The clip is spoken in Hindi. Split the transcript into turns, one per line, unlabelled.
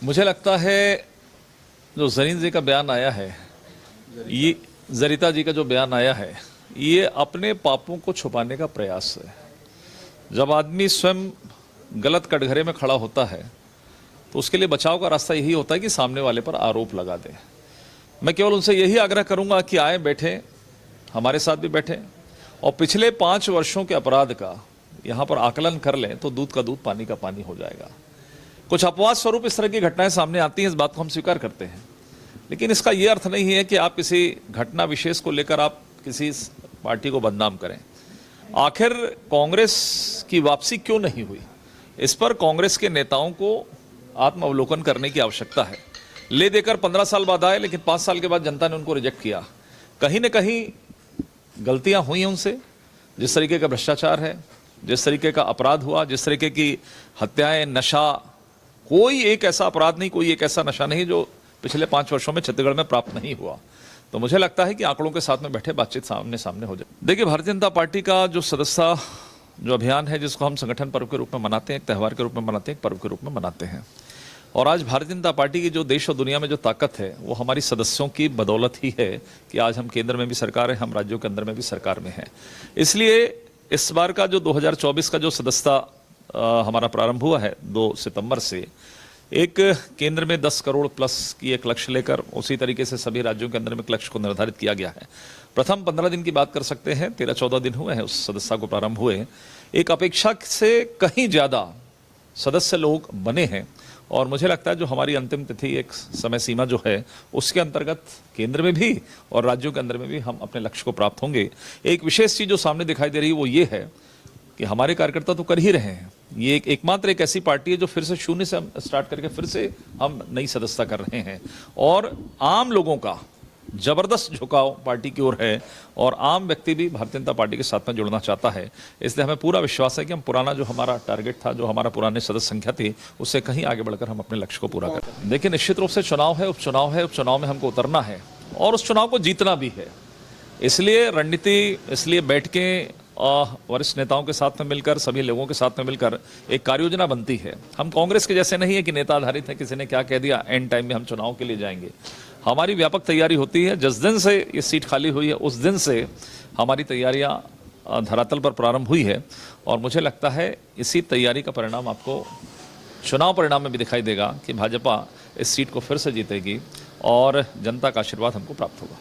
मुझे लगता है जो जरीन जी का बयान आया है, ये जरीता जी का जो बयान आया है, ये अपने पापों को छुपाने का प्रयास है। जब आदमी स्वयं गलत कटघरे में खड़ा होता है तो उसके लिए बचाव का रास्ता यही होता है कि सामने वाले पर आरोप लगा दे। मैं केवल उनसे यही आग्रह करूंगा कि आए, बैठे, हमारे साथ भी बैठे और पिछले 5 वर्षों के अपराध का यहाँ पर आकलन कर लें तो दूध का दूध, पानी का पानी हो जाएगा। कुछ अपवाद स्वरूप इस तरह की घटनाएं सामने आती हैं, इस बात को हम स्वीकार करते हैं, लेकिन इसका यह अर्थ नहीं है कि आप किसी घटना विशेष को लेकर आप किसी पार्टी को बदनाम करें। आखिर कांग्रेस की वापसी क्यों नहीं हुई, इस पर कांग्रेस के नेताओं को आत्मावलोकन करने की आवश्यकता है। ले देकर 15 साल बाद आए, लेकिन 5 साल के बाद जनता ने उनको रिजेक्ट किया। कहीं न कहीं गलतियां हुई हैं उनसे। जिस तरीके का भ्रष्टाचार है, जिस तरीके का अपराध हुआ, जिस तरीके की हत्याएं, नशा, कोई एक ऐसा अपराध नहीं, कोई एक ऐसा नशा नहीं जो पिछले 5 वर्षों में छत्तीसगढ़ में प्राप्त नहीं हुआ। तो मुझे लगता है कि आंकड़ों के साथ में बैठे बातचीत सामने सामने हो जाए। देखिए, भारतीय जनता पार्टी का जो सदस्यता जो अभियान है, जिसको हम संगठन पर्व के रूप में मनाते हैं, एक त्यौहार के रूप में मनाते हैं, एक पर्व के रूप में मनाते हैं, और आज भारतीय जनता पार्टी की जो देश और दुनिया में जो ताकत है वो हमारी सदस्यों की बदौलत ही है कि आज हम केंद्र में भी सरकार है, हम राज्यों के अंदर में भी सरकार में हैं। इसलिए इस बार का जो 2024 का जो सदस्यता हमारा प्रारंभ हुआ है 2 सितंबर से, एक केंद्र में 10 करोड़ प्लस की एक लक्ष्य लेकर उसी तरीके से सभी राज्यों के अंदर में एक लक्ष्य को निर्धारित किया गया है। प्रथम 15 दिन की बात कर सकते हैं, 13-14 दिन हुए हैं उस सदस्यता को प्रारंभ हुए। एक अपेक्षा से कहीं ज़्यादा सदस्य लोग बने हैं और मुझे लगता है जो हमारी अंतिम तिथि, एक समय सीमा जो है, उसके अंतर्गत केंद्र में भी और राज्यों के अंदर में भी हम अपने लक्ष्य को प्राप्त होंगे। एक विशेष चीज़ जो सामने दिखाई दे रही है वो ये है कि हमारे कार्यकर्ता तो कर ही रहे हैं। ये एकमात्र एक ऐसी पार्टी है जो फिर से शून्य से स्टार्ट करके फिर से हम नई सदस्यता कर रहे हैं और आम लोगों का जबरदस्त झुकाव पार्टी की ओर है और आम व्यक्ति भी भारतीय जनता पार्टी के साथ में जुड़ना चाहता है। इसलिए हमें पूरा विश्वास है कि हम पुराना जो हमारा टारगेट था, जो हमारा पुराने सदस्य संख्या थी, उससे कहीं आगे बढ़कर हम अपने लक्ष्य को पूरा करें। देखिए, निश्चित रूप से चुनाव है, उपचुनाव है, उपचुनाव में हमको उतरना है और उस चुनाव को जीतना भी है। इसलिए रणनीति, इसलिए बैठ के वरिष्ठ नेताओं के साथ में मिलकर, सभी लोगों के साथ में मिलकर एक कार्य योजना बनती है। हम कांग्रेस के जैसे नहीं है कि नेता आधारित है, किसी ने क्या कह दिया एंड टाइम में हम चुनाव के लिए जाएंगे। हमारी व्यापक तैयारी होती है। जिस दिन से ये सीट खाली हुई है उस दिन से हमारी तैयारियां धरातल पर प्रारंभ हुई है और मुझे लगता है इसी तैयारी का परिणाम आपको चुनाव परिणाम में भी दिखाई देगा कि भाजपा इस सीट को फिर से जीतेगी और जनता का आशीर्वाद हमको प्राप्त होगा।